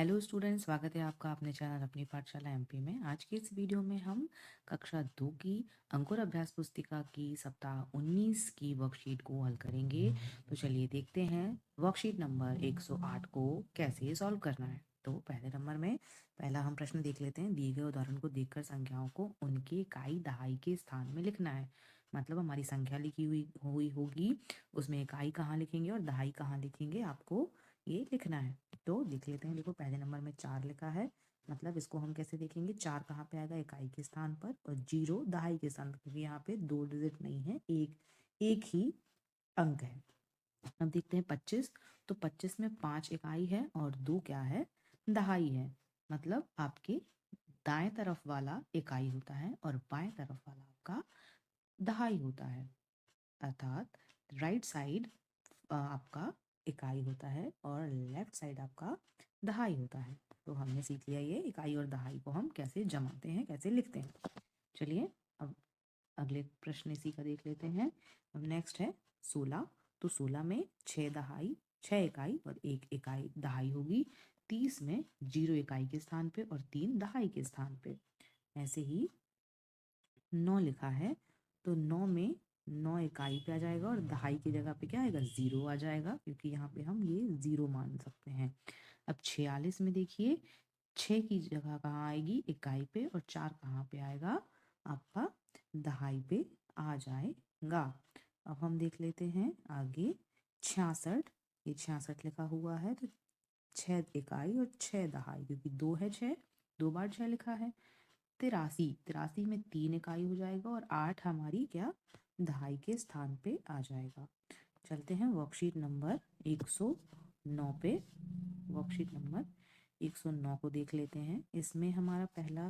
Hello students, स्वागत है आपका अपने चैनल अपनी पाठशाला एमपी में। आज की इस वीडियो में हम कक्षा 2 की अंकुर अभ्यास पुस्तिका की सप्ताह 19 की वर्कशीट को हल करेंगे। तो चलिए देखते हैं वर्कशीट नंबर 108 को कैसे सॉल्व करना है। तो पहले नंबर में पहला हम प्रश्न देख लेते हैं। दिए गए उदाहरण को देखकर संख्याओं को उनके इकाई दहाई के स्थान में लिखना है। मतलब हमारी संख्या लिखी हुई होगी, उसमें इकाई कहाँ लिखेंगे और दहाई कहाँ लिखेंगे, आपको ये लिखना है। तो देख लेते हैं। देखो पहले नंबर में 4 लिखा है, मतलब इसको हम कैसे देखेंगे। 4 कहाँ पे आएगा, इकाई के स्थान पर, और 0 दहाई के स्थान पर, क्योंकि यहाँ पे 2 डिजिट नहीं है, एक ही अंक है। अब देखते हैं 25। तो 25 में 5 इकाई है और 2 क्या है, दहाई है। मतलब आपके दाएं तरफ वाला इकाई होता है और बाएं तरफ वाला आपका दहाई होता है। अर्थात राइट साइड आपका इकाई होता है और लेफ्ट साइड आपका दहाई होता है। तो हमने सीख लिया ये इकाई और दहाई को हम कैसे जमाते हैं, कैसे लिखते हैं। चलिए अब अगले प्रश्न इसी का देख लेते हैं। अब नेक्स्ट है 16। तो 16 में 6 दहाई, 6 इकाई और 1 इकाई दहाई होगी। 30 में 0 इकाई के स्थान पे और 3 दहाई के स्थान पे। ऐसे ही 9 लिखा है, तो 9 में 9 इकाई पे आ जाएगा और दहाई की जगह पे क्या आएगा, 0 आ जाएगा, क्योंकि यहाँ पे हम ये 0 मान सकते हैं। अब 46 में देखिए 6 की जगह कहाँ आएगी, इकाई पे, और 4 कहाँ पे आएगा, आपका दहाई पे आ जाएगा। अब हम देख लेते हैं आगे 66। ये 66 लिखा हुआ है, तो 6 इकाई और 6 दहाई, क्योंकि 2 है 6, 2 बार 6 लिखा है। 83 में 3 इकाई हो जाएगा और 8 हमारी क्या, दहाई के स्थान पे आ जाएगा। चलते हैं वर्कशीट नंबर 109 पे। वर्कशीट नंबर 109 को देख लेते हैं। इसमें हमारा पहला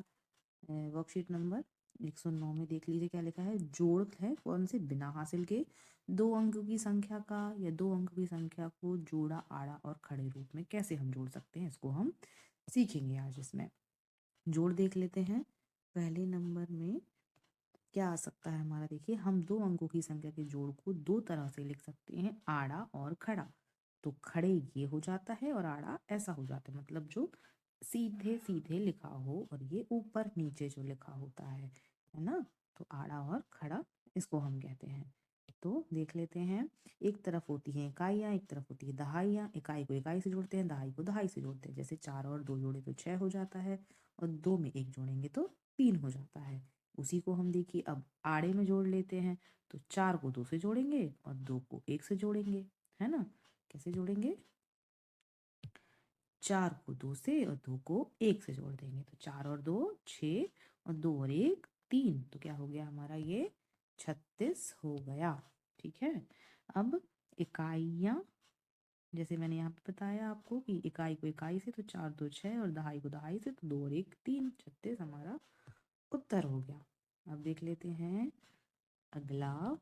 वर्कशीट नंबर 109 में देख लीजिए क्या लिखा है। जोड़ है कौन से, बिना हासिल के 2 अंक की संख्या का या 2 अंक की संख्या को जोड़ा, आड़ा और खड़े रूप में कैसे हम जोड़ सकते हैं, इसको हम सीखेंगे आज। इसमें जोड़ देख लेते हैं। पहले नंबर में क्या आ सकता है हमारा, देखिए हम 2 अंकों की संख्या के जोड़ को 2 तरह से लिख सकते हैं, आड़ा और खड़ा। तो खड़े ये हो जाता है और आड़ा ऐसा हो जाता है, मतलब जो सीधे सीधे लिखा हो और ये ऊपर नीचे जो लिखा होता है ना। तो आड़ा और खड़ा इसको हम कहते हैं। तो देख लेते हैं। एक तरफ होती है इकाइयाँ, एक तरफ होती है दहाइयाँ। इकाई को इकाई से जोड़ते हैं, दहाई को दहाई से जोड़ते हैं। जैसे 4 और 2 जोड़े तो 6 हो जाता है, और 2 में 1 जोड़ेंगे तो 3 हो जाता है। उसी को हम देखिए अब आड़े में जोड़ लेते हैं। तो 4 को 2 से जोड़ेंगे और 2 को 1 से जोड़ेंगे, है ना। कैसे जोड़ेंगे, 4 को 2 से और 2 को 1 से जोड़ देंगे। तो 4 और 2 6, और 2 और 1 3। तो क्या हो गया हमारा, ये 36 हो गया। ठीक है। अब इकाइयाँ, जैसे मैंने यहाँ पे बताया आपको कि इकाई को इकाई से तो 4 2 6, और दहाई को दहाई से तो 2 और 1 3, 36 हमारा उत्तर हो गया। अब देख लेते हैं अगला।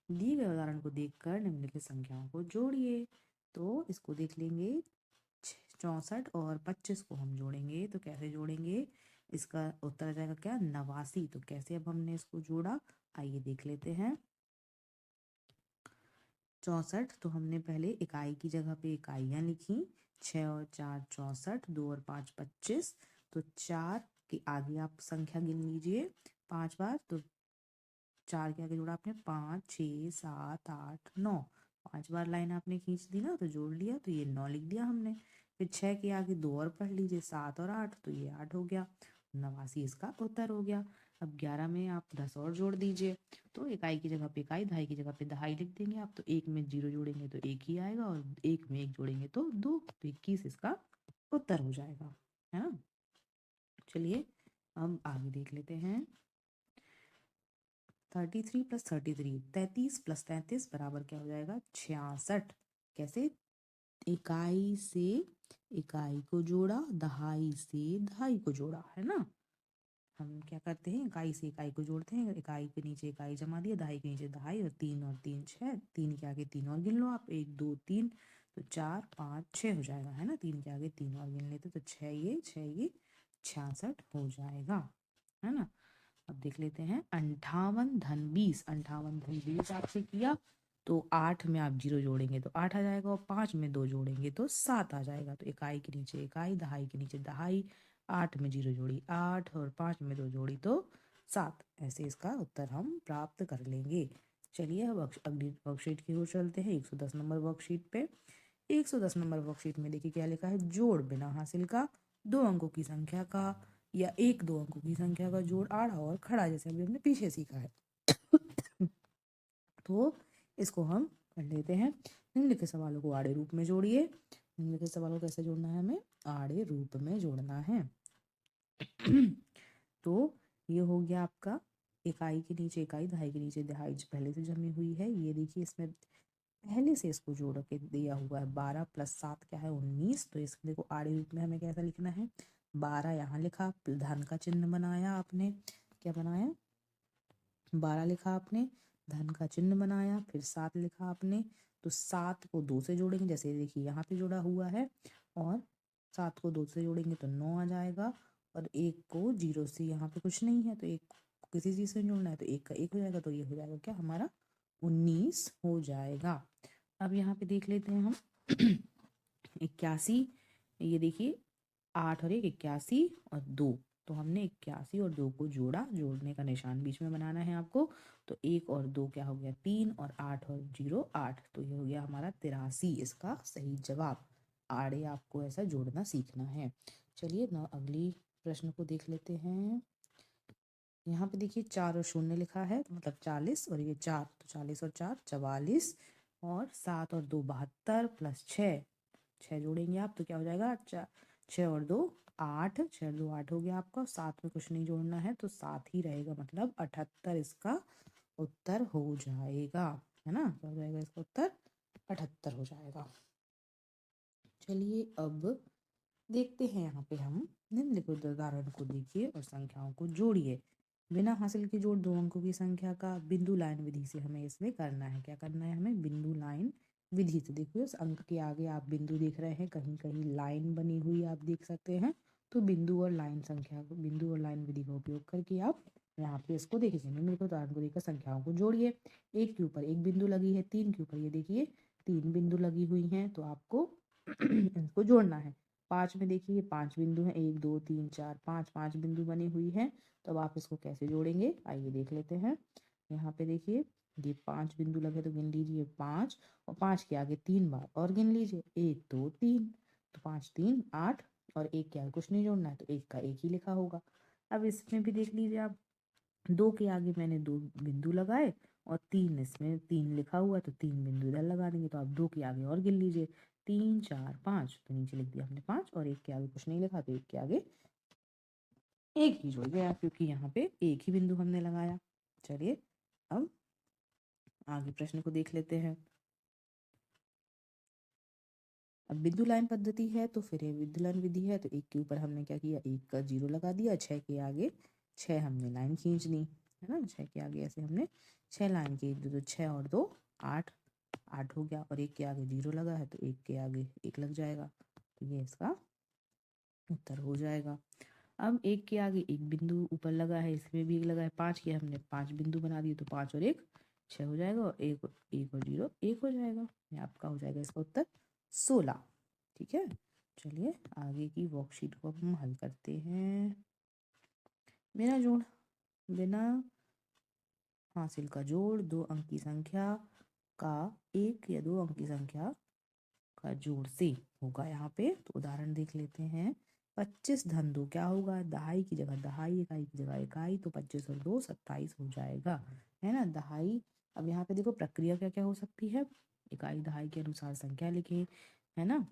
दिए गए उदाहरण को देखकर निम्नलिखित संख्याओं को जोड़िए। तो इसको देख लेंगे। 64 और 25 को हम जोड़ेंगे, तो कैसे जोड़ेंगे, इसका उत्तर आ जाएगा क्या, 89। तो कैसे अब हमने इसको जोड़ा, आइए देख लेते हैं। 64, तो हमने पहले इकाई की जगह पे इकाइयाँ लिखी, 6 और 4 64, 2 और 5 25। तो 4 के आगे आप संख्या गिन लीजिए 5 बार। तो 4 के आगे जोड़ा आपने 5 6 7 8 9, 5 बार लाइन आपने खींच दी ना, तो जोड़ लिया, तो ये 9 लिख दिया हमने। फिर 6 के आगे 2 और पढ़ लीजिए, 7 और 8, तो ये 8 हो गया। 89 इसका उत्तर हो गया। अब 11 में आप 10 और जोड़ दीजिए। तो इकाई की जगह पे इकाई, दहाई की जगह पे दहाई लिख देंगे आप। तो 1 में 0 जोड़ेंगे तो 1 ही आएगा, और 1 में 1 जोड़ेंगे तो 2। तो 21 इसका उत्तर हो जाएगा, है ना। चलिए अब आगे देख लेते हैं। 33 प्लस 33, 33 प्लस 33 बराबर क्या हो जाएगा, 66। कैसे, इकाई से इकाई को जोड़ा, दहाई से दहाई को जोड़ा, है ना। हम क्या करते हैं, इकाई से इकाई को जोड़ते हैं, इकाई के नीचे इकाई जमा दिया, दहाई के नीचे दहाई, और 3 और 3 6, 3 के आगे 3 और गिन लो आप, 1 2 3, तो 4 5 6 हो जाएगा, है ना। 3 के आगे 3 और गिन लेते तो 6 ये 66 हो जाएगा, है ना। अब देख लेते हैं 58 धन 20। 58 धन 20 आपसे किया, तो 8 में आप 0 जोड़ेंगे तो 8 आ जाएगा, और 5 में 2 जोड़ेंगे तो 7 आ जाएगा। तो इकाई के नीचे इकाई, दहाई के नीचे दहाई, 8 में 0 जोड़ी 8 और 5 में 2 जोड़ी तो 7। ऐसे इसका उत्तर हम प्राप्त कर लेंगे। चलिए अब अगली वर्कशीट की ओर चलते हैं, 110 नंबर वर्कशीट पे। 110 नंबर वर्कशीट में देखिए क्या लिखा है, जोड़ बिना हासिल का 2 अंकों की संख्या का या 1-2 अंकों की संख्या का जोड़ आड़ा और खड़ा, जैसे अभी हमने पीछे सीखा है। तो इसको हम कर लेते हैं। निम्नलिखित सवालों को आड़े रूप में जोड़िए। निम्नलिखित सवालों को कैसे जोड़ना है, हमें आड़े रूप में जोड़ना है। तो ये हो गया आपका इकाई के नीचे इकाई, दहाई के नीचे दहाई जो पहले से जमी हुई है। ये देखिए इसमें पहले से इसको जोड़ के दिया हुआ है, 12 + 7 क्या है 19। तो इसको देखो आड़े रूप में हमें कैसा लिखना है, 12 यहाँ लिखा, धन का चिन्ह बनाया आपने, क्या बनाया 12 लिखा आपने, धन का चिन्ह बनाया, फिर 7 लिखा आपने। तो 7 को 2 से जोड़ेंगे, जैसे देखिए यहाँ पे जोड़ा हुआ है, और 7 को 2 से जोड़ेंगे तो 9 आ जाएगा। और 1 को 0 से, यहाँ पे कुछ नहीं है तो 1 को किसी चीज़ से जोड़ना है तो 1 का 1 हो जाएगा। तो ये हो जाएगा क्या हमारा 19 हो जाएगा। अब यहाँ पे देख लेते हैं हम 81। ये देखिए 8 और 1 81 और 2। तो हमने 81 और 2 को जोड़ा, जोड़ने का निशान बीच में बनाना है आपको। तो 1 और 2 क्या हो गया 3, और 8 और 0 8। तो ये हो गया हमारा 83 इसका सही जवाब। आड़े आपको ऐसा जोड़ना सीखना है। चलिए ना अगली प्रश्न को देख लेते हैं। यहाँ पे देखिए 4 और 0 लिखा है, तो मतलब 40, और ये 4, तो 40 और 4 44, और 7 और 2 72 + 6, 6 जोड़ेंगे आप तो क्या हो जाएगा 6 और 2 8, 6 और 2 8 हो गया आपका। 7 में कुछ नहीं जोड़ना है तो 7 ही रहेगा, मतलब 78 इसका उत्तर हो जाएगा, है ना। क्या हो जाएगा इसका उत्तर 78 हो जाएगा। चलिए अब देखते हैं, यहाँ पे हम निम्नलिखित उदाहरण को देखिए और संख्याओं को जोड़िए। बिना हासिल के जोड़ 2 अंकों की संख्या का बिंदु लाइन विधि से हमें इसमें करना है। क्या करना है हमें, बिंदु लाइन विधि से। देखिए उस अंक के आगे आप बिंदु देख रहे हैं, कहीं कहीं लाइन बनी हुई आप देख सकते हैं। तो बिंदु और लाइन संख्या को, बिंदु और लाइन विधि का उपयोग करके आप यहाँ पे इसको देखिए, निम्नलिखित उदाहरण को देखकर संख्याओं को जोड़िए। 1 के ऊपर 1 बिंदु लगी है, 3 के ऊपर ये देखिए 3 बिंदु लगी हुई हैं, तो आपको इनको जोड़ना है। 5 में देखिए 5 बिंदु हैं, 1 2 3 4 5, 5 बिंदु बनी हुई है। तो अब आप इसको कैसे जोड़ेंगे, आइए देख लेते हैं। यहाँ पे देखिए ये 5 बिंदु लगे तो गिन लीजिए 5, और 5 के आगे 3 बार और गिन लीजिए 1 2 3। तो 5 3 8, और 1 के आगे कुछ नहीं जोड़ना है तो 1 का 1 ही लिखा होगा। अब इसमें भी देख लीजिए आप, 2 के आगे मैंने 2 बिंदु लगाए, और 3 इसमें 3 लिखा हुआ है तो 3 बिंदु इधर लगा देंगे। तो आप 2 के आगे और गिन लीजिए 3 4 5, तो नीचे लिख दिया हमने 5, और 1 के आगे कुछ नहीं लिखा तो 1 के आगे 1 ही जुड़ गया, क्योंकि यहाँ पे 1 ही बिंदु हमने लगाया। चलिए अब आगे प्रश्न को देख लेते हैं। अब बिंदु लाइन पद्धति है तो फिर ये बिंदु लाइन विधि है, तो 1 के ऊपर हमने क्या किया, 1 का 0 लगा दिया, 6 के आगे 6 हमने लाइन खींच ली, है ना। 6 के आगे ऐसे हमने 6 लाइन खींच दी, तो 6 और 2 8, 8 हो गया। और 1 के आगे 0 लगा है तो 1 के आगे 1 लग जाएगा, तो ये इसका उत्तर हो जाएगा। अब 1 के आगे 1 बिंदु ऊपर लगा है, इसमें भी 1 लगा है, 5 के हमने 5 बिंदु बना दिए, तो 5 और 1 6 हो जाएगा, और 1 1 और 0 1 हो जाएगा। ये आपका हो जाएगा इसका उत्तर 16। ठीक है, चलिए आगे की वर्कशीट को हम हल करते हैं। बिना जोड़, बिना हासिल का जोड़ 2 अंक की संख्या का 1 या 2 अंक की संख्या का जोड़ से होगा। यहाँ पे तो उदाहरण देख लेते हैं। 25 धन 2 क्या होगा, दहाई की जगह दहाई, इकाई की जगह इकाई, तो 25 और 2 27 हो जाएगा, है ना। दहाई, अब यहाँ पे देखो प्रक्रिया क्या क्या हो सकती है, इकाई दहाई के अनुसार संख्या लिखें, है ना।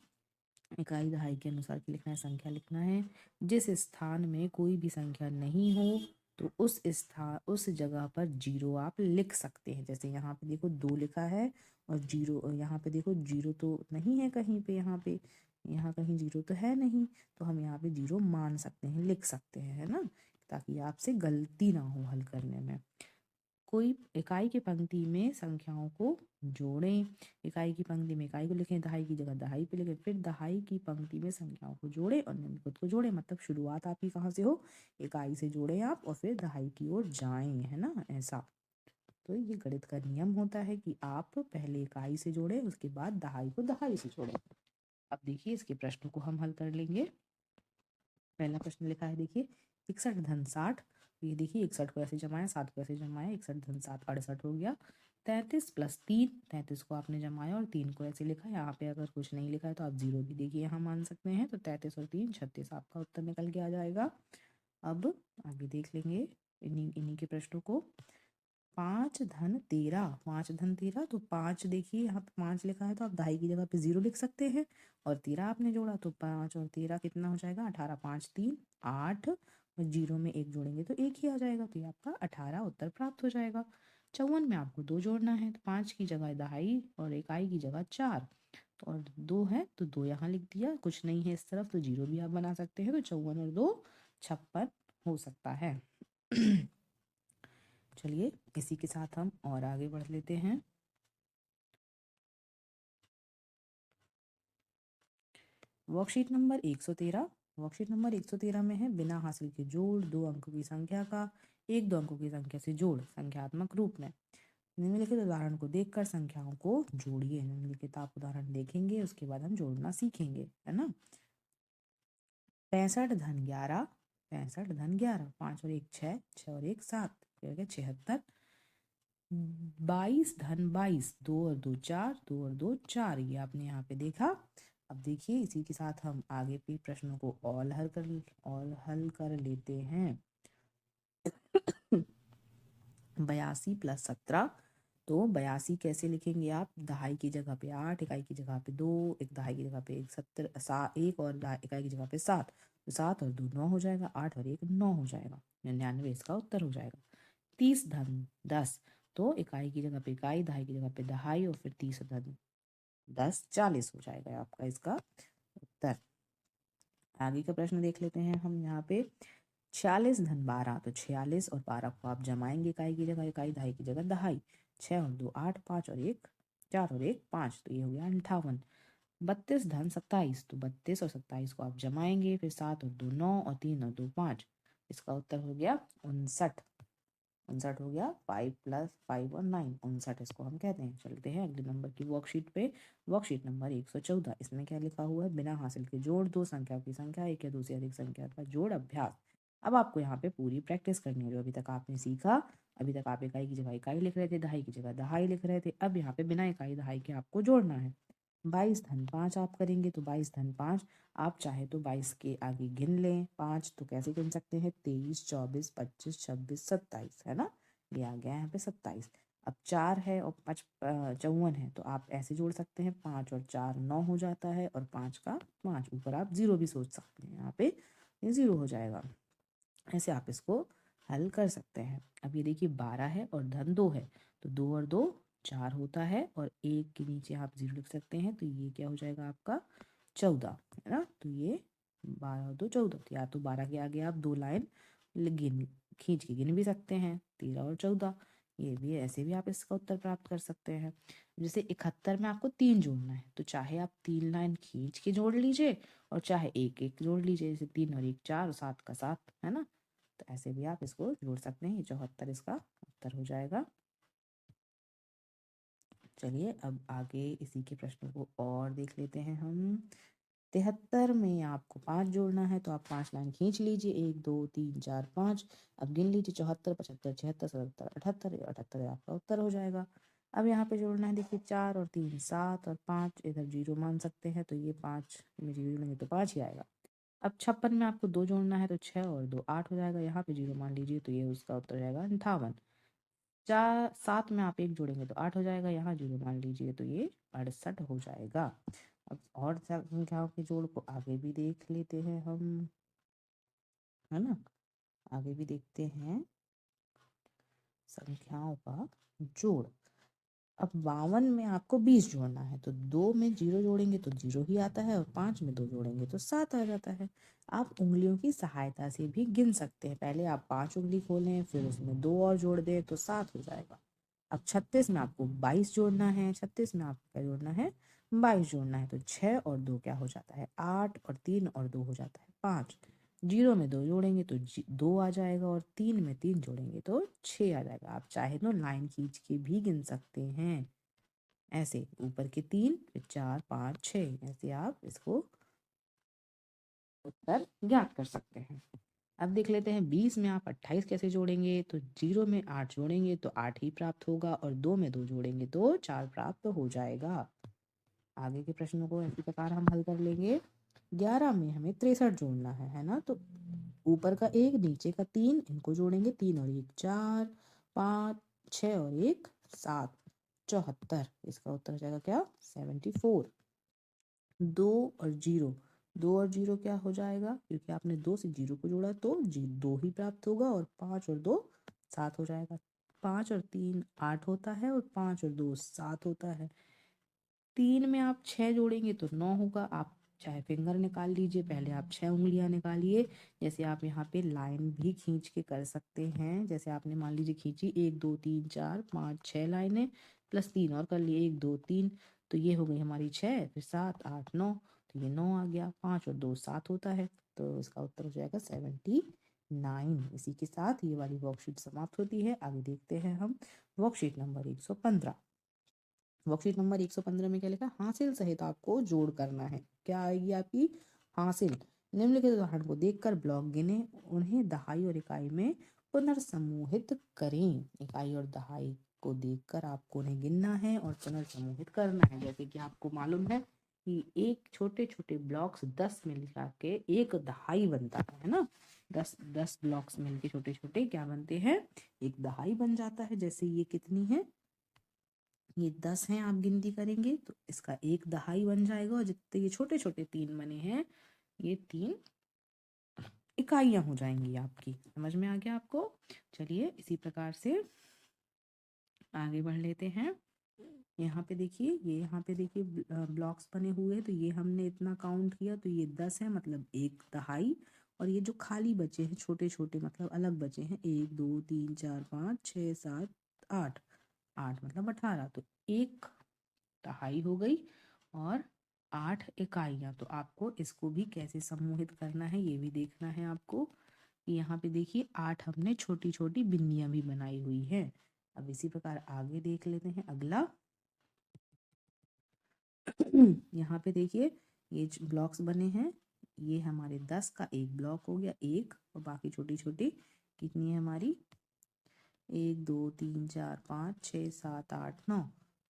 इकाई दहाई के अनुसार क्या लिखना है, संख्या लिखना है। जिस स्थान में कोई भी संख्या नहीं हो तो उस जगह पर 0 आप लिख सकते हैं। जैसे यहाँ पे देखो 2 लिखा है और 0, और यहाँ पे देखो 0 तो नहीं है कहीं पे, यहाँ कहीं 0 तो है नहीं, तो हम यहाँ पे 0 मान सकते हैं, लिख सकते हैं, है ना, ताकि आपसे गलती ना हो हल करने में। कोई इकाई की पंक्ति में संख्याओं को जोड़ें। इकाई की पंक्ति में इकाई को लिखें, दहाई की जगह दहाई पे लिखें, फिर दहाई की पंक्ति में संख्याओं को जोड़ें और निम्नलिखित को जोड़ें। मतलब शुरुआत आपकी कहाँ से हो, इकाई से जोड़ें आप और फिर दहाई की ओर जाएं, है ना, ऐसा। तो ये गणित का नियम होता है कि आप पहले इकाई से जोड़ें, उसके बाद दहाई को दहाई से जोड़ें। अब देखिए इसके प्रश्नों को हम हल कर लेंगे। पहला प्रश्न लिखा है, देखिए 61 धन 60। तो ये देखिए 61 को ऐसे जमाया, 60 को ऐसे जमाया, 61 धन 7 68 हो गया। 33 प्लस 3, 33 को आपने जमाया और 3 को ऐसे लिखा। यहाँ पे अगर कुछ नहीं लिखा है तो आप जीरो भी देखिए यहाँ मान सकते हैं। तो 33 और 3 36 आपका उत्तर निकल के आ जाएगा। अब आगे देख लेंगे इन्हीं इन्हीं के प्रश्नों को। 5 धन 13, 5 धन 13, तो 5 देखिए यहाँ पे 5 लिखा है तो आप दहाई की जगह पे 0 लिख सकते हैं। और 13 आपने जोड़ा तो 5 और 13 कितना हो जाएगा, 18, 5 3 8, और 0 में 1 जोड़ेंगे तो 1 ही आ जाएगा। तो ये आपका 18 उत्तर प्राप्त हो जाएगा। 54 में आपको 2 जोड़ना है, तो 5 की जगह दहाई और इकाई की जगह 4, तो और 2 है तो 2 यहाँ लिख दिया, कुछ नहीं है इस तरफ तो 0 भी आप बना सकते हैं। तो 54 और 2 56 हो सकता है। चलिए इसी के साथ हम और आगे बढ़ लेते हैं। Worksheet number 113। वर्कशीट नंबर 113 में है बिना हासिल के जोड़, 2 अंकों की संख्या का 1-2 अंकों की संख्या से जोड़ संख्यात्मक रूप में। निम्नलिखित उदाहरण को देखकर संख्याओं को जोड़िए। निम्नलिखित आप उदाहरण देखेंगे, उसके बाद हम जोड़ना सीखेंगे, है ना। 65 धन 11, 65 धन 11, 5 और 1 6, 6 और 1 7, 76। 22 धन 22, 2 और 2 4, 2 और 2 4, ये आपने यहाँ पे देखा। अब देखिए इसी के साथ हम आगे के प्रश्नों को और हल कर लेते हैं। 82 प्लस 17, तो 82 कैसे लिखेंगे आप, दहाई की जगह पे 8, इकाई की जगह पे 2, एक दहाई की जगह पे 1 और इकाई की जगह पे 7, तो 7 और 2 9 हो जाएगा, 8 और 1 9 हो जाएगा, 99 इसका उत्तर हो जाएगा। 30 धन 10, तो इकाई की जगह पे इकाई, दहाई की जगह पे दहाई, और फिर 30 धन 10 40 हो जाएगा आपका इसका उत्तर। आगे का प्रश्न देख लेते हैं हम यहाँ पे। 46 धन 12, तो 46 और 12 को आप जमाएंगे, इकाई की जगह इकाई, दहाई की जगह दहाई। 6 और 2 8, 5 और 1 4 और 1 5, तो ये हो गया 58। 32 धन 27, तो 32 और 27 को आप जमाएंगे, फिर 7 और 2 9, और 3 और 2 5, इसका उत्तर हो गया 59। 59 हो गया, 5 प्लस 5 और 9, 59 इसको हम कहते हैं। चलते हैं अगले नंबर की वर्कशीट पे। वर्कशीट नंबर 114, इसमें क्या लिखा हुआ है, बिना हासिल के जोड़, 2 संख्याओं की संख्या, 1 या 2 से अधिक संख्या का जोड़ अभ्यास। अब आपको यहाँ पे पूरी प्रैक्टिस करनी है जो अभी तक आपने सीखा। अभी तक आप इकाई की जगह इकाई लिख रहे थे, दहाई की जगह दहाई लिख रहे थे, अब यहाँ पे बिना इकाई दहाई के आपको जोड़ना है। 22 धन 5 आप करेंगे, तो 22 धन 5, आप चाहे तो 22 के आगे गिन लें 5, तो कैसे गिन सकते हैं, 23 24 25 26 27, है ना, ये आ गया यहाँ पे 27। अब 4 है और 54 है, तो आप ऐसे जोड़ सकते हैं, 5 और 4 9 हो जाता है, और 5 का 5, ऊपर आप 0 भी सोच सकते हैं, यहाँ पे ये 0 हो जाएगा। ऐसे आप इसको हल कर सकते हैं। अब ये देखिए 12 है और धन 2 है, तो 2 और 2 4 होता है, और 1 के नीचे आप 0 लिख सकते हैं, तो ये क्या हो जाएगा आपका 14, है ना। तो ये 12 और 2 14, तो या तो 12 के आगे आप 2 लाइन गिन खींच के गिन भी सकते हैं, 13 और 14, ये भी ऐसे भी आप इसका उत्तर प्राप्त कर सकते हैं। जैसे 71 में आपको 3 जोड़ना है, तो चाहे आप 3 लाइन खींच के जोड़ लीजिए, और चाहे एक एक जोड़ लीजिए, जैसे 3 और 1 4 और 7 का 7, है ना। तो ऐसे भी आप इसको जोड़ सकते हैं, ये 74 इसका उत्तर हो जाएगा। चलिए अब आगे इसी के प्रश्नों को और देख लेते हैं हम। 73 में आपको 5 जोड़ना है, तो आप 5 लाइन खींच लीजिए, 1 2 3 4 5, अब गिन लीजिए 74 75 76 77 78, 78 आपका उत्तर हो जाएगा। अब यहाँ पे जोड़ना है, देखिए 4 और 3 7, और 5 इधर 0 मान सकते हैं, तो ये 5 में 0 लेंगे तो 5 ही आएगा। अब 56 में आपको 2 जोड़ना है, तो 6 और 2 8 हो जाएगा, यहाँ पे 0 मान लीजिए, तो ये उसका उत्तर हो जाएगा 58। 7 में आप 1 जोड़ेंगे तो 8 हो जाएगा, यहाँ 0 मान लीजिए, तो ये 68 हो जाएगा। अब और संख्याओं के जोड़ को आगे भी देख लेते हैं हम, है ना। आगे भी देखते हैं संख्याओं का जोड़। अब 52 में आपको 20 जोड़ना है, तो 2 में 0 जोड़ेंगे तो 0 ही आता है, और 5 में 2 जोड़ेंगे तो 7 आ जाता है। आप उंगलियों की सहायता से भी गिन सकते हैं, पहले आप 5 उंगली खोलें, फिर उसमें 2 और जोड़ दें तो 7 हो जाएगा। अब 36 में आपको 22 जोड़ना है, 36 में आपको क्या जोड़ना है, 22 जोड़ना है, तो 6 और 2 क्या हो जाता है 8, और 3 और 2 हो जाता है 5, 0 में 2 जोड़ेंगे तो 2 आ जाएगा, और 3 में 3 जोड़ेंगे तो 6 आ जाएगा। आप चाहे तो लाइन खींच के भी गिन सकते हैं, ऐसे ऊपर के 3 फिर 4 5 6, ऐसे आप इसको उत्तर ज्ञात कर सकते हैं। अब देख लेते हैं 20 में आप 28 कैसे जोड़ेंगे। तो 0 में 8 जोड़ेंगे तो 8 ही प्राप्त होगा, और 2 में 2 जोड़ेंगे तो 4 प्राप्त हो जाएगा। आगे के प्रश्नों को इसी प्रकार हम हल कर लेंगे। 11 में हमें 63 जोड़ना है ना। तो ऊपर का 1 नीचे का 3, इनको जोड़ेंगे, 3 और 1 4 5 6 और 1 7, 74। इसका उत्तर हो जाएगा क्या, 74। 2 और 0, 2 और 0 क्या हो जाएगा, क्योंकि आपने 2 से 0 को जोड़ा तो 2 ही प्राप्त होगा, और 5 और 2 7 हो जाएगा। 5 और 3 8 होता है, और 5 और 2 7 होता है। 3 में आप 6 जोड़ेंगे तो 9 होगा। आप चाहे फिंगर निकाल लीजिए, पहले आप 6 उंगलियां निकालिए। जैसे आप यहाँ पे लाइन भी खींच के कर सकते हैं। जैसे आपने मान लीजिए खींची 1 2 3 4 5 6 लाइनें, प्लस 3 और कर लिए 1 2 3, तो ये हो गई हमारी 6, फिर 7 8 9, तो ये 9 आ गया। 5 और 2 7 होता है, तो इसका उत्तर हो जाएगा 79। इसी के साथ ये वाली वर्कशीट समाप्त होती है। आगे देखते हैं हम वर्कशीट नंबर 115। वर्कशीट नंबर 115 में क्या लिखा है, हासिल सहित आपको जोड़ करना है। क्या आएगी आपकी, हासिल। निम्नलिखित उदाहरण को देखकर ब्लॉक गिने, उन्हें दहाई और इकाई में पुनर्समूहित करें। इकाई और दहाई को देखकर आपको उन्हें गिनना है और पुनर्समूहित करना है। जैसे कि आपको मालूम है कि एक छोटे छोटे ब्लॉक्स 10 मिला के एक दहाई बनता है ना। 10 ब्लॉक्स मिलके छोटे छोटे क्या बनते हैं, एक दहाई बन जाता है। जैसे ये कितनी है, ये 10 हैं, आप गिनती करेंगे तो इसका एक दहाई बन जाएगा, और जितने ये छोटे छोटे 3 बने हैं, ये 3 इकाइयां हो जाएंगी आपकी। समझ में आ गया आपको। चलिए इसी प्रकार से आगे बढ़ लेते हैं। यहाँ पे देखिए, ये यहाँ पे देखिए ब्लॉक्स बने हुए हैं, तो ये हमने इतना काउंट किया, तो ये 10 है, मतलब एक दहाई। और ये जो खाली बचे हैं छोटे छोटे, मतलब अलग बचे हैं, 1 2 3 4 5 6 7 8, 8 मतलब 18, तो एक दहाई हो गई और 8 इकाइयां। तो आपको इसको भी कैसे समूहित करना है ये भी देखना है आपको। यहाँ पे देखिए 8 हमने छोटी छोटी बिंदियां भी बनाई हुई है। अब इसी प्रकार आगे देख लेते हैं अगला। यहाँ पे देखिए ये ब्लॉक्स बने हैं, ये हमारे 10 का एक ब्लॉक हो गया, एक, और बाकी छोटी छोटी कितनी है हमारी, 1 2 3 4 5 6 7 8 9,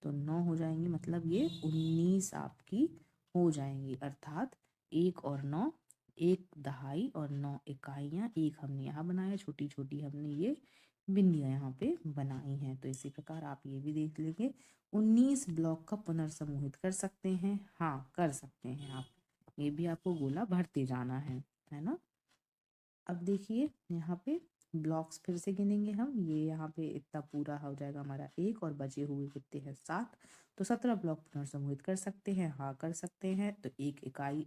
तो 9 हो जाएंगी, मतलब ये 19 आपकी हो जाएंगी। अर्थात 1 और 9, एक दहाई और 9 इकाइयां, एक हमने यहाँ बनाया, छोटी छोटी हमने ये बिंदियां यहाँ पे बनाई हैं। तो इसी प्रकार आप ये भी देख लेंगे, 19 ब्लॉक का पुनर्समूहित कर सकते हैं। हाँ कर सकते हैं आप, ये भी आपको गोला भरते जाना है ना। अब देखिए यहाँ पे ब्लॉक्स फिर से गिनेंगे हम। ये यहाँ पे इतना पूरा हो जाएगा हमारा एक, और बचे हुए कितने हैं 7, तो 17 ब्लॉक पुनर्समूहित कर सकते हैं। हाँ कर सकते हैं। तो एक इकाई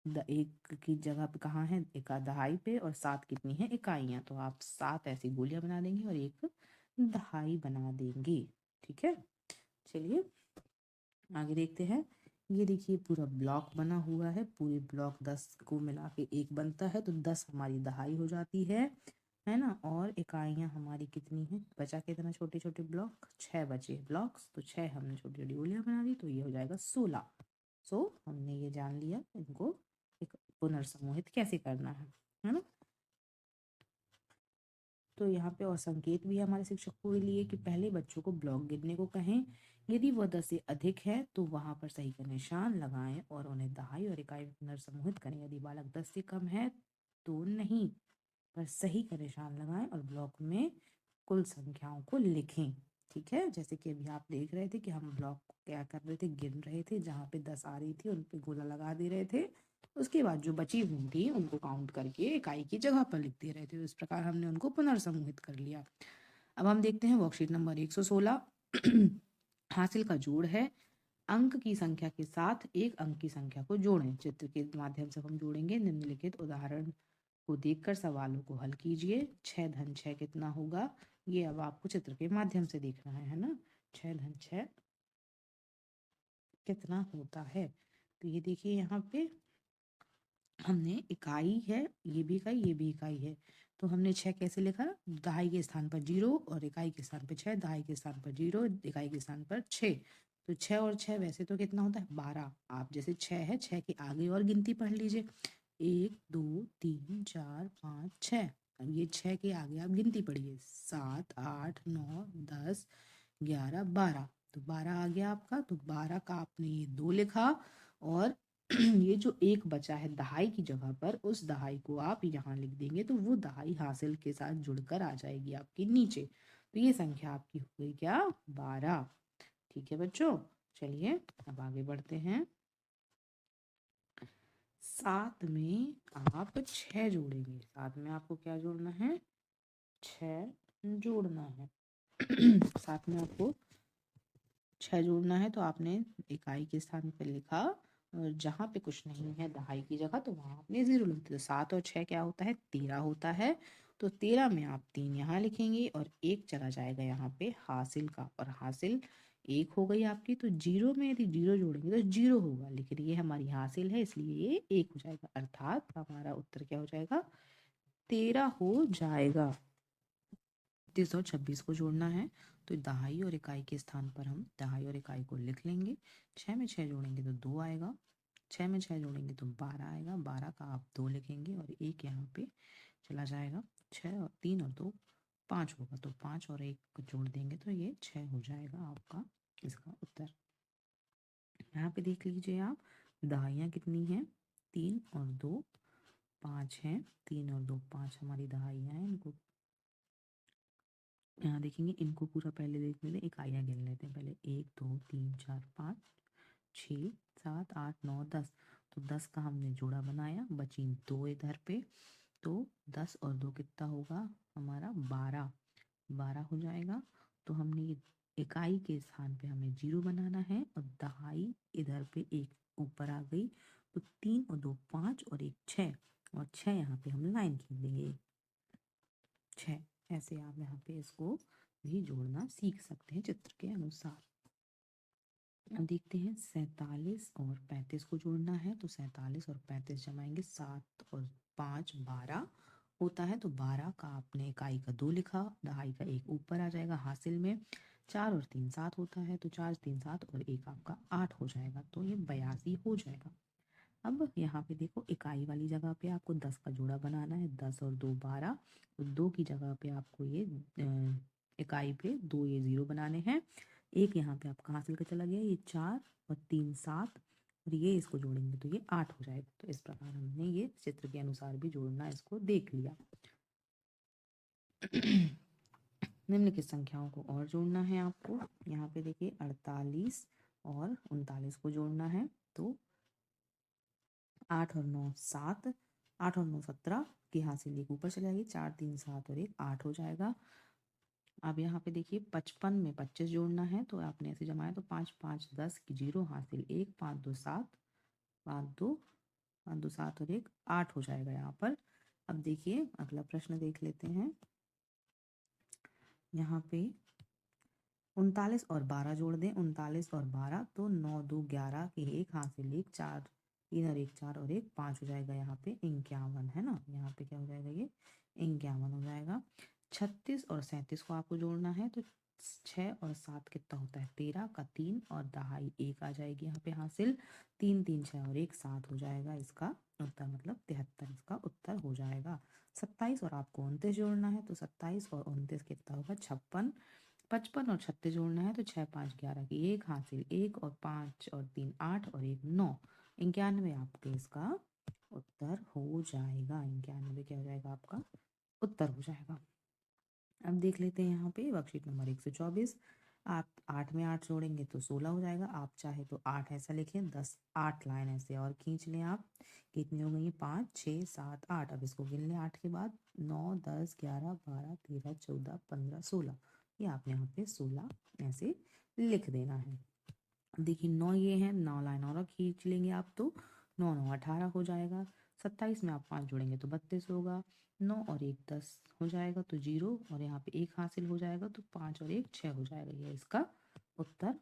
एक की जगह पे कहाँ है, एक दहाई पे, और 7 कितनी है इकाइयाँ, तो आप 7 ऐसी गोलियां बना देंगे और एक दहाई बना देंगे। ठीक है, चलिए आगे देखते हैं। ये देखिए पूरा ब्लॉक बना हुआ है, पूरे ब्लॉक 10 को मिला के एक बनता है, तो 10 हमारी दहाई हो जाती है ना। और इकाइयां हमारी कितनी है, बचा कितना छोटे छोटे ब्लॉक, 6 बचे ब्लॉक्स, तो 6 हमने छोटी छोटी गोलियां बना दी, तो ये हो जाएगा 16। सो हमने ये जान लिया इनको एक पुनर्समूहित कैसे करना है ना। तो यहाँ पे और संकेत भी है हमारे शिक्षकों के लिए कि पहले बच्चों को ब्लॉक गिनने को कहें, यदि वह 10 से अधिक है तो वहां पर सही का निशान लगाएं और उन्हें दहाई और इकाई में पुनर्समूहित करें। यदि बालक 10 से कम है तो नहीं, पर सही का निशान लगाएं और ब्लॉक में कुल संख्याओं को लिखें। ठीक है, जैसे कि अभी आप देख रहे थे कि हम ब्लॉक को क्या कर रहे थे, गिन रहे थे, जहाँ पे 10 आ रही थी उन पे गोला लगा दे रहे थे, उसके बाद जो बची हुई थी उनको काउंट करके इकाई की जगह पर लिख दे रहे थे। इस प्रकार हमने उनको पुनर्समूहित कर लिया। अब हम देखते हैं वर्कशीट नंबर 116। हासिल का जोड़ है, अंक की संख्या के साथ एक अंक की संख्या को जोड़ें। चित्र के माध्यम से हम जोड़ेंगे। निम्नलिखित उदाहरण को देखकर सवालों को हल कीजिए। 6 धन 6 कितना होगा, ये अब आपको चित्र के माध्यम से देखना है ना। 6 धन 6 कितना होता है, तो ये देखिए यहाँ पे हमने इकाई है, ये भी इकाई, ये भी इकाई है, तो हमने 6 कैसे लिखा? दहाई के स्थान पर 0 और इकाई के स्थान पर 6, दहाई के स्थान पर 0, इकाई के स्थान पर 6। तो 6 और 6 वैसे तो कितना होता है? 12। आप जैसे 6 है, 6 के आगे और गिनती पढ़ लीजिए, 1 2 3 4 5 6। अब ये 6 के आगे आप गिनती पढ़िए, 7 8 9 10 11 12। तो 12 आ गया आपका, तो 12 का आपने ये 2 लिखा, और ये जो एक बचा है दहाई की जगह पर, उस दहाई को आप यहाँ लिख देंगे, तो वो दहाई हासिल के साथ जुड़कर आ जाएगी आपके नीचे। तो ये संख्या आपकी हो गई क्या? 12। ठीक है बच्चों, चलिए अब आगे बढ़ते हैं। 7 में आप 6 जोड़ेंगे। 7 में आपको क्या जोड़ना है? 6 जोड़ना है। 7 में आपको 6 जोड़ना है, तो आपने इकाई के स्थान पर लिखा, और जहाँ पे कुछ नहीं है दहाई की जगह, तो वहाँ आपने 0 लिख दिया। 7 और 6 क्या होता है? 13 होता है। तो 13 में आप 3 यहाँ लिखेंगे, और 1 चला जाएगा यहाँ पे हासिल का, और हासिल 1 हो गई आपकी। तो 0 में यदि 0 जोड़ेंगे तो 0 होगा, लेकिन ये हमारी हासिल है, इसलिए ये 1 हो जाएगा, अर्थात हमारा उत्तर क्या हो जाएगा? 13 हो जाएगा। 32 और 26 को जोड़ना है, तो दहाई और इकाई के स्थान पर हम दहाई और इकाई को लिख लेंगे। 6 में 6 जोड़ेंगे तो 2 आएगा, 6 में 6 जोड़ेंगे तो 12 आएगा, 12 का आप 2 लिखेंगे, और 1 यहाँ पे चला जाएगा। 6 और 3 और 2 5 होगा, तो 5 और 1 को जोड़ देंगे तो ये 6 हो जाएगा आपका इसका उत्तर। यहाँ पे देख लीजिए आप, दहाइयाँ कितनी हैं? 3 और 2 5 हैं। 3 और 2 5 हमारी दहाइयाँ हैं। इनको यहाँ देखेंगे, इनको पूरा पहले देख लेते हैं, इकाइयाँ गिन लेते हैं पहले। 1 2 3 4 5 6 7 8 9 10। तो 10 का हमने जोड़ा बनाया, बची 2 इधर पे, तो 10 और 2 कितना होगा हमारा? 12। 12 हो जाएगा। तो हमने ये इकाई के स्थान पे हमें 0 बनाना है, और दहाई इधर पे एक ऊपर आ गई, तो 3 और 2 5 और 1 6, और 6 यहाँ पे हम लाइन खींच देंगे, 6। ऐसे आप यहाँ पे इसको भी जोड़ना सीख सकते हैं चित्र के अनुसार। अब देखते हैं 47 और 35 को जोड़ना है, तो 47 और 35 जमाएंगे, 7 और 5 12 होता है, तो 12 का आपने इकाई का 2 लिखा, दहाई का 1 ऊपर आ जाएगा हासिल में। 4 और 3 7 होता है, तो 4 3 7 और 1 आपका 8 हो जाएगा, तो ये 82 हो जाएगा। अब यहाँ पे देखो, इकाई वाली जगह पे आपको 10 का जोड़ा बनाना है, 10 और 2 12, तो 2 की जगह पे आपको ये इकाई पे 2 ये 0 बनाने हैं। एक यहाँ पे आपका हासिल का चला गया, ये 4 और 3 7, और ये इसको जोड़ेंगे तो ये 8 हो जाएगा। तो इस प्रकार हमने ये चित्र के अनुसार भी जोड़ना इसको देख लिया। निम्नलिखित संख्याओं को और जोड़ना है आपको। यहाँ पे देखिए 48 और 39 को जोड़ना है, तो 8 और 9 7, 8 और 9 17 की हासिल एक ऊपर चले जाएगी, 4 3 7 और 1 8 हो जाएगा। अब यहाँ पे देखिए 55 में 25 जोड़ना है, तो आपने ऐसे जमाया, तो 5 5 10 की 0 हासिल 1, 5 2 7, 5 2 7 और 1 8 हो जाएगा यहाँ पर। अब देखिए अगला प्रश्न देख लेते हैं। यहाँ पे 39 और 12 जोड़ दें, 39 और 12, तो 9 2 11 की 1 हासिल 1, 4 3 और 1 4 और 1 5 हो जाएगा, यहाँ पे 51 है ना, यहाँ पे क्या हो जाएगा? ये 51 हो जाएगा। 36 और 37 को आपको जोड़ना है, तो 6 और 7 कितना होता है? 13 का 3 और दहाई 1 आ जाएगी यहाँ पे हासिल, 3 3 6 और 1 7 हो जाएगा इसका उत्तर, मतलब 73 इसका उत्तर हो जाएगा। 27 और आपको 29 जोड़ना है, तो 27 और 29 कितना होगा? 56। 55 और 36 जोड़ना है, तो 6 5 11 की 1 हासिल 1, और 5 और 3 8 और 1 9, 91 आपके इसका उत्तर हो जाएगा। 91 क्या हो जाएगा? आपका उत्तर हो जाएगा। अब देख लेते हैं यहाँ पे वर्कशीट नंबर 124। आप 8 में 8 जोड़ेंगे तो 16 हो जाएगा। आप चाहे तो 8 ऐसा लिखें, 10 8 लाइन ऐसे और खींच लें आप। कितनी हो गई? 5 6 7 8। अब इसको गिन लें 8 के बाद, 9 10 11 12 13 14 15 16। ये आपने यहाँ पे 16 ऐसे लिख देना है। देखिए 9 ये है, 9 लाइन और खींच लेंगे आप, तो 9 9 18 हो जाएगा। 27 में आप 5 जोड़ेंगे तो 32 होगा। 9 और 1 10 हो जाएगा, तो 0, और यहाँ पे 1 हासिल हो जाएगा, तो 5 और 1 6 हो जाएगा, ये इसका उत्तर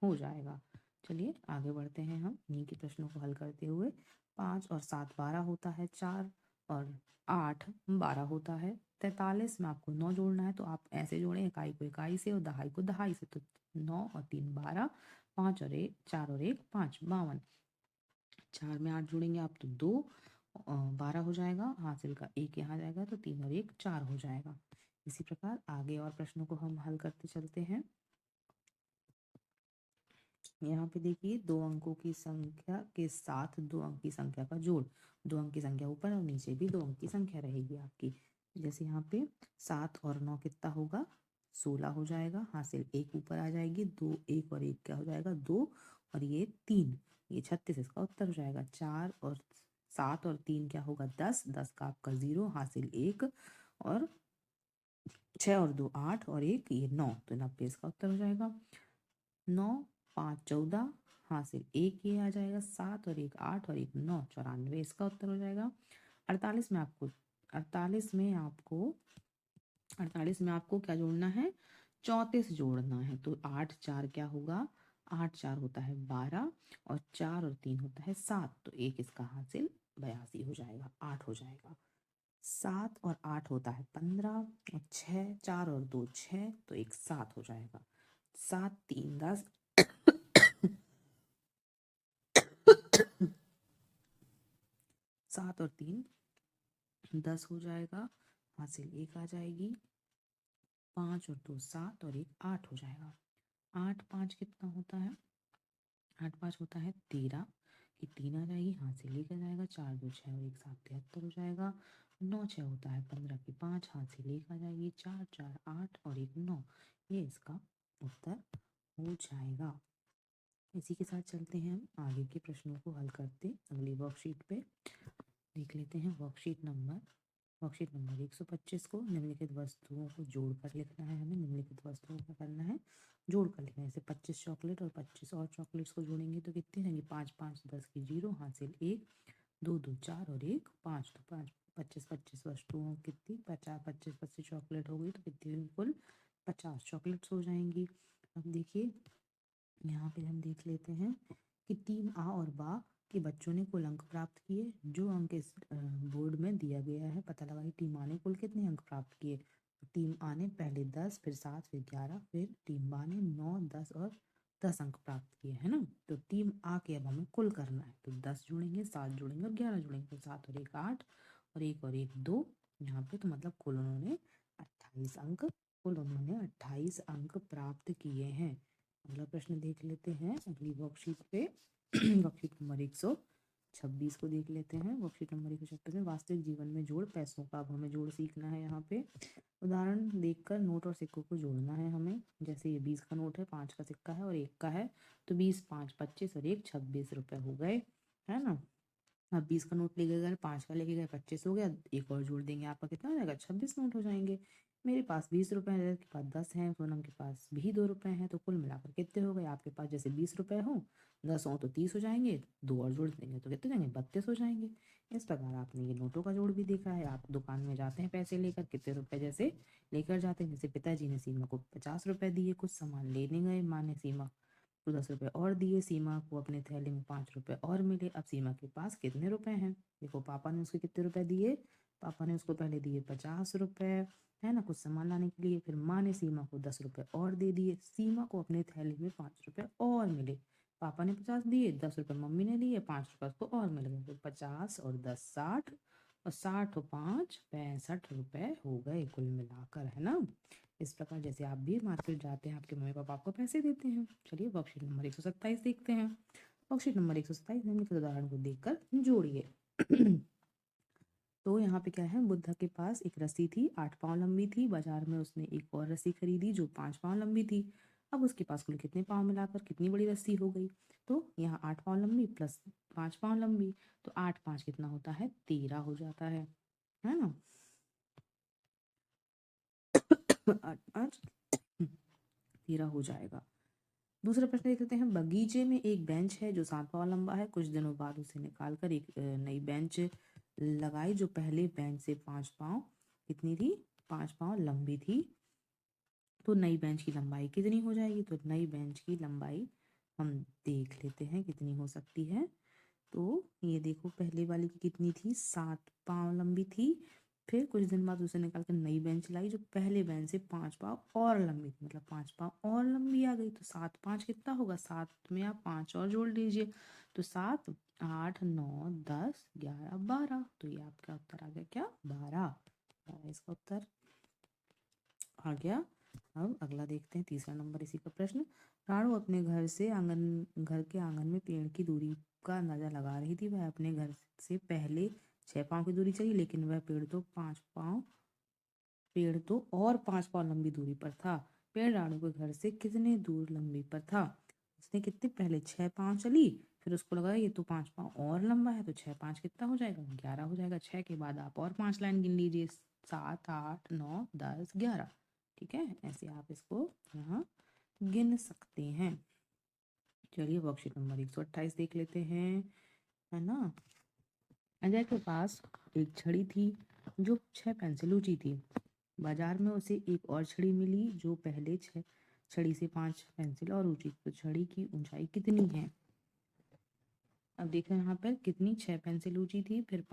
हो जाएगा। चलिए आगे बढ़ते हैं हम इन्हीं के प्रश्नों को हल करते हुए। 5 और 7 12 होता है, 4 और 8 12 होता है। 43 में आपको 9 जोड़ना है, तो आप ऐसे जोड़ें, इकाई को इकाई से और दहाई को दहाई से। तो 9 और 3 12, 5 और 1 4 और 1 5 52। 4 में 8 जोड़ेंगे आप तो 2 12 हो जाएगा, हासिल का 1 यहाँ जाएगा तो 3 और 1 4 हो जाएगा। इसी प्रकार आगे और प्रश्नों को हम हल करते चलते हैं। यहाँ पे देखिए, 2 अंकों की संख्या के साथ 2 अंक की संख्या का जोड़। 2 अंक की संख्या ऊपर और नीचे भी 2 अंक की संख्या रहेगी आपकी। जैसे यहाँ पे 7 और 9 कितना होगा, 16 हो जाएगा, हासिल 1 ऊपर आ जाएगी, 2 1 और 1 क्या हो जाएगा 2 और ये 3, ये 36 इसका उत्तर हो जाएगा। 4 और 7 और 3 क्या होगा 10, 10 का आपका 0, हासिल 1 और 6 और 2 8 और 1 ये 9, तो 90 इसका उत्तर हो जाएगा। 9 5 14, हासिल 1 ये आ जाएगा, 7 और 1 8 और 1 9 94 इसका उत्तर हो जाएगा। 48 में आपको 48 में आपको 48 में आपको क्या जोड़ना है, 34 जोड़ना है। तो 8 4 क्या होगा, 8 4 होता है 12 और 4 और 3 होता है 7, तो 1 इसका हासिल 82 हो जाएगा, 8 हो जाएगा। 7 और 8 होता है 15 और 6 4 और 2 6, तो 1 7 हो जाएगा। 7 3 10 7 और 3 10 हो जाएगा, हासिल 1 आ जाएगी। 5 और 2 7 और 1 8 हो जाएगा। 8 5 कितना होता है, 8 5 होता है 13 की 3 आ जाएगी, हासिल 1 आ जाएगा। 4 2 6 और 1 7 73 हो जाएगा। 9 6 होता है 15 की 5, हासिल 1 आ जाएगी। 4 4 8 और 1 9, ये इसका उत्तर हो जाएगा। इसी के साथ चलते हैं हम आगे के प्रश्नों को हल करते अगली वर्कशीट पे। देख लेते हैं वर्कशीट नंबर 125 को। निम्नलिखित वस्तुओं को जोड़कर लिखना है हमें। निम्नलिखित वस्तुओं का करना है जोड़कर लिखना है। जैसे 25 चॉकलेट और 25 और चॉकलेट्स को जोड़ेंगे तो कितनी रहेंगी, 5 5 10 की 0, हासिल 1 2 2 4 और 1 5, तो 5 25 25 वस्तुओं कितनी 50 25 25 चॉकलेट हो गई, तो कितनी कुल 50 चॉकलेट्स हो जाएंगी। अब देखिए यहाँ पे हम देख लेते हैं कि टीम आ और बा के बच्चों ने कुल अंक प्राप्त किए। जो अंक इस बोर्ड में दिया गया है, पता लगाइए टीम आ ने कुल कितने अंक प्राप्त किए। तो टीम आ ने पहले 10 फिर 7 फिर 11, फिर टीम बा ने 9 10 और 10 अंक प्राप्त किए, है ना। तो टीम आ के अब हमें कुल करना है, तो 10 जोड़ेंगे 7 जोड़ेंगे और 11 जोड़ेंगे, तो 7 और 1 8 और 1 और 1 2 यहाँ पे। तो मतलब कुल उन्होंने 28 अंक प्राप्त किए हैं। अगला प्रश्न देख लेते हैं अगली वर्कशीट पे। वर्कशीट नंबर 126 को देख लेते हैं। वर्कशीट नंबर 126 में वास्तविक जीवन में जोड़ पैसों का अब हमें जोड़ सीखना है। यहाँ पे उदाहरण देखकर नोट और सिक्कों को जोड़ना है हमें। जैसे ये 20 का नोट है, 5 का सिक्का है और 1 का है, तो 20 5 25 और 1 26 रुपए हो गए, है ना। अब 20 का नोट लेके गए, 5 का लेके गए, 25 हो गया, एक और जोड़ देंगे, आपका कितना हो जाएगा 26 नोट हो जाएंगे। मेरे पास 20 रुपए है, के पास 10 हैं, सोनम के पास भी 2 रुपए हैं, तो कुल मिलाकर कितने हो गए आपके पास। जैसे 20 रुपए हो, 10 हो तो 30 हो जाएंगे, 2 और जोड़ देंगे तो कितने जाएंगे 32 हो जाएंगे। इस प्रकार आपने ये नोटों का जोड़ भी देखा है। आप दुकान में जाते हैं पैसे लेकर, कितने रुपए जैसे लेकर जाते हैं। जैसे पिताजी ने सीमा को 50 रुपए दिए, कुछ सामान लेने गए, माँ ने सीमा को 10 रुपए और दिए, सीमा को अपने थैले में 5 रुपए और मिले। अब सीमा के पास कितने रुपए हैं, देखो पापा ने उसको कितने रुपए दिए, पापा ने उसको पहले दिए 50 रुपए, है ना, कुछ सामान लाने के लिए। फिर माँ ने सीमा को 10 रुपए और दे दिए, सीमा को अपने थैले में 5 रुपए और मिले। पापा ने 50 दिए, 10 रुपए मम्मी ने दिए, 5 रुपए उसको और मिल गए, तो 50 और 10 60 और 60 और 5 65 रुपए हो गए कुल मिलाकर, है ना। इस प्रकार जैसे आप भी मार्केट जाते हैं, आपके मम्मी पापा आपको पैसे देते हैं। चलिए वर्कशीट नंबर 127 देखते हैं। वर्कशीट नंबर 127 निम्नलिखित उदाहरण को देखकर जोड़िए। तो यहाँ पे क्या है, बुद्धा के पास एक रस्सी थी, 8 पाँव लंबी थी। बाजार में उसने एक और रस्सी खरीदी जो 5 पाँव लंबी थी। अब उसके पास कुल कितने पाँव मिलाकर कितनी बड़ी रस्सी हो गई। तो यहाँ 8 पाँव लंबी प्लस 5 पाँव लंबी, तो 8 5 कितना होता है 13 हो जाता है ना। 8 5 13 हो जाएगा। दूसरा प्रश्न देख लेते हैं। बगीचे में एक बेंच है जो 7 पाँव लंबा है। कुछ दिनों बाद उसे निकालकर एक नई बेंच लगाई जो पहले बेंच से 5 पाँव कितनी थी 5 पाँव लंबी थी। तो नई बेंच की लंबाई कितनी हो जाएगी, तो नई बेंच की लंबाई हम देख लेते हैं कितनी हो सकती है। तो ये देखो पहले वाली की कितनी थी, 7 पाँव लंबी थी। फिर कुछ दिन बाद उसे निकाल कर नई बेंच लाई जो पहले बेंच से 5 पाँव और लंबी थी, मतलब 5 पाँव और लंबी आ गई। तो 7 5 कितना होगा, 7 में आप 5 और जोड़ लीजिए। तो 7 8 9 10 11 12। तो ये आपका उत्तर आ गया क्या, 12। इसका उत्तर आ गया। अब अगला देखते हैं, तीसरा नंबर इसी का प्रश्न। राणु अपने घर के आंगन में पेड़ की दूरी का अंदाजा लगा रही थी। वह अपने घर से पहले 6 पाँव की दूरी चली, लेकिन वह पेड़ तो और 5 पाँव लंबी दूरी पर था। पेड़ राणु के घर से कितने दूर लंबी पर था। उसने कितने, पहले 6 पाँव चली, फिर उसको लगा ये तो 5 पाँव और लंबा है, तो 6 5 कितना हो जाएगा, 11 हो जाएगा। 6 के बाद आप और 5 लाइन गिन लीजिए, 7 8 9 10 11। ठीक है, ऐसे आप इसको यहाँ गिन सकते हैं। चलिए वर्कशीट नंबर 128 देख लेते हैं, है ना। अजय के पास एक छड़ी थी जो 6 पेंसिल ऊंची थी। बाजार में उसे एक और छड़ी मिली जो पहले छड़ी से 5 पेंसिल और ऊंची। तो छड़ी की ऊंचाई कितनी है। अब देखो यहाँ पर कितनी, 6 पेंसिल ऊंची थी, फिर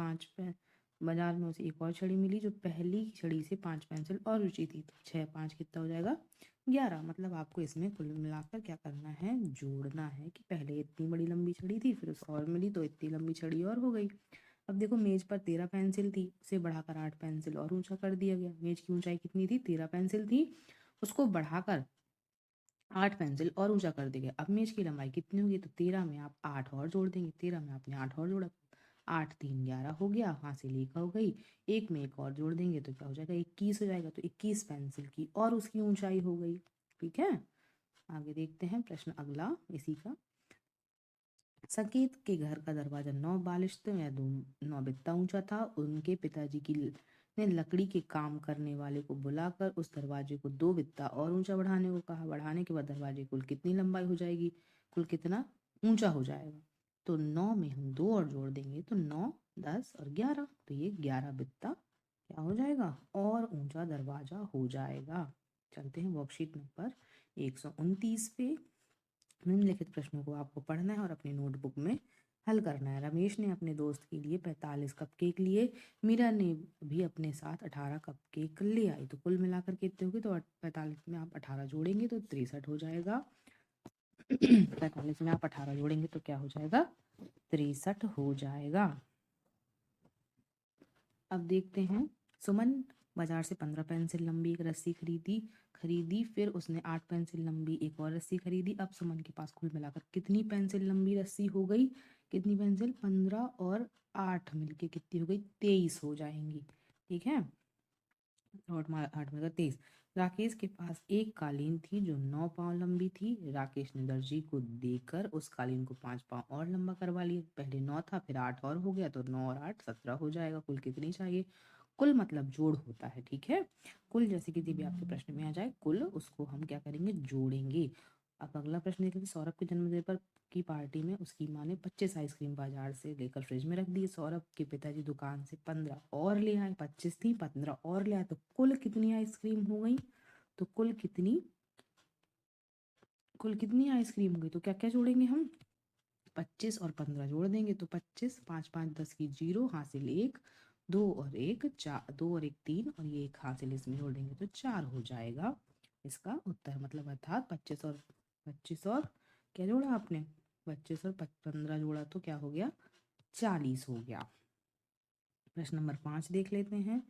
बाजार में उसे एक और छड़ी मिली जो पहली छड़ी से 5 पेंसिल और ऊंची थी। तो 6 5 कितना हो जाएगा, 11। मतलब आपको इसमें कुल मिलाकर क्या करना है, जोड़ना है कि पहले इतनी बड़ी लंबी छड़ी थी, फिर उसे और मिली तो इतनी लंबी छड़ी और हो गई। अब देखो मेज पर 13 पेंसिल थी, उसे बढ़ाकर 8 पेंसिल और ऊंचा कर दिया गया। मेज की ऊंचाई कितनी थी, 13 पेंसिल थी, उसको बढ़ाकर 8 पेंसिल और ऊंचा कर देंगे। अब मेज की लंबाई कितनी होगी, तो 13 में आप 8 और जोड़ देंगे। 13 में आपने 8 और जोड़ा, 8 3 11 हो गया, हासिल 1 हो गई। एक में एक और जोड़ देंगे तो क्या हो जाएगा, 21 हो जाएगा। तो 21 पेंसिल की और उसकी ऊंचाई हो गई। ठीक है, आगे देखते हैं प्रश्न अगला इसी का। संकेत के घर का दरवाजा 9 बालिश्त या 9 बित्ता ऊंचा था। उनके पिताजी की ने लकड़ी के काम करने वाले को बुलाकर उस दरवाजे को 2 बित्ता और ऊंचा बढ़ाने को कहा। बढ़ाने के बाद दरवाजे कुल कितनी लंबाई हो जाएगी, कुल कितना ऊंचा हो जाएगा। तो 9 में हम 2 और जोड़ देंगे तो 9 10 और 11। तो ये 11 बित्ता क्या हो जाएगा, और ऊंचा दरवाजा हो जाएगा। चलते हैं वर्कशीट नंबर 129 पे। निम्नलिखित प्रश्नों को आपको पढ़ना है और अपनी नोटबुक में हल करना है। रमेश ने अपने दोस्त के लिए 45 कपकेक लिए। मीरा ने भी अपने साथ 18 कपकेक ले आई। तो कुल मिलाकर कितने होंगे, तो 45 में आप 18 जोड़ेंगे तो 63 हो जाएगा। 45 में आप 18 जोड़ेंगे तो क्या हो जाएगा, 63 हो जाएगा। अब देखते हैं, सुमन बाजार से 15 पेंसिल लंबी एक रस्सी खरीदी, फिर उसने 8 पेंसिल लंबी एक और रस्सी खरीदी। अब सुमन के पास कुल मिलाकर कितनी पेंसिल लंबी रस्सी हो गई, कितनी पेंसिल, 15 और 8 मिलके कितनी हो गई, 23 हो जाएंगी। ठीक है, और 8 में 23। राकेश के पास एक कालीन थी जो 9 पाँव लंबी थी। राकेश ने दर्जी को देकर उस कालीन को 5 पाँव और लंबा करवा लिया। पहले 9 था, फिर 8 और हो गया, तो 9 और 8 17 हो जाएगा। कुल कितनी चाहिए, कुल मतलब जोड़ होता है। ठीक है, कुल जैसे किसी भी आपके प्रश्न में आ जाए कुल, उसको हम क्या करेंगे, जोड़ेंगे। अब अगला प्रश्न देखिए, सौरभ के जन्मदिन पर की पार्टी में उसकी माँ ने 25 आइसक्रीम बाजार से लेकर फ्रिज में रख दी। सौरभ के पिताजी दुकान से 15 और ले आए। 25 थी, 15 और ले आए, तो कुल कितनी आइसक्रीम हो गई, तो कुल कितनी आइसक्रीम हो गई। तो क्या क्या जोड़ेंगे हम, 25 और 15 जोड़ देंगे तो 25 5 5 10 की 0, हासिल 1, 2 और 1 4, 2 और 1 3, और ये एक हासिल इसमें जोड़ देंगे तो 4 हो जाएगा इसका उत्तर। मतलब अर्थात 25 और क्या जोड़ा आपने, 25 और 15 जोड़ा तो क्या हो गया, 40 हो गया। प्रश्न नंबर 5 देख लेते हैं।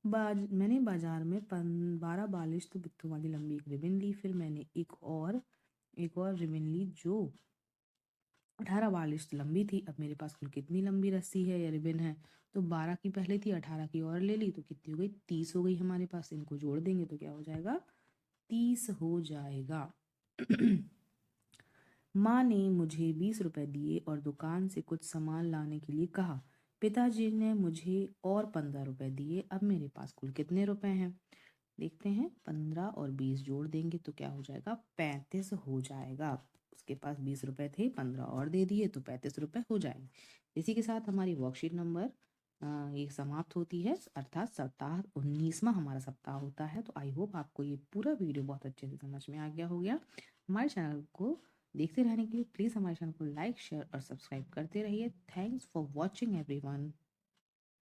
मैंने बाजार में 12 बालिश्त बित्तों वाली लंबी एक रिबन ली। फिर मैंने एक और रिबन ली जो 18 बालिश्त लंबी थी। अब मेरे पास कुल कितनी लंबी रस्सी है या रिबन है, तो 12 की पहले थी, 18 की और ले ली तो कितनी हो गई, 30 हो गई हमारे पास। इनको जोड़ देंगे तो क्या हो जाएगा, 30 हो जाएगा। माँ ने मुझे 20 रुपए दिए और दुकान से कुछ सामान लाने के लिए कहा। पिताजी ने मुझे और 15 रुपए दिए। अब मेरे पास कुल कितने रुपए हैं, देखते हैं। 15 और 20 जोड़ देंगे तो क्या हो जाएगा, 35 हो जाएगा। उसके पास 20 रुपए थे, 15 और दे दिए तो 35 रुपए हो जाएंगे। इसी के साथ हमारी वर्कशीट नंबर ये समाप्त होती है, अर्थात सप्ताह 19वां हमारा सप्ताह होता है। तो आई होप आपको ये पूरा वीडियो बहुत अच्छे से समझ में आ गया हो गया। हमारे चैनल को देखते रहने के लिए प्लीज़ हमारे चैनल को लाइक, शेयर और सब्सक्राइब करते रहिए। Thanks for watching everyone.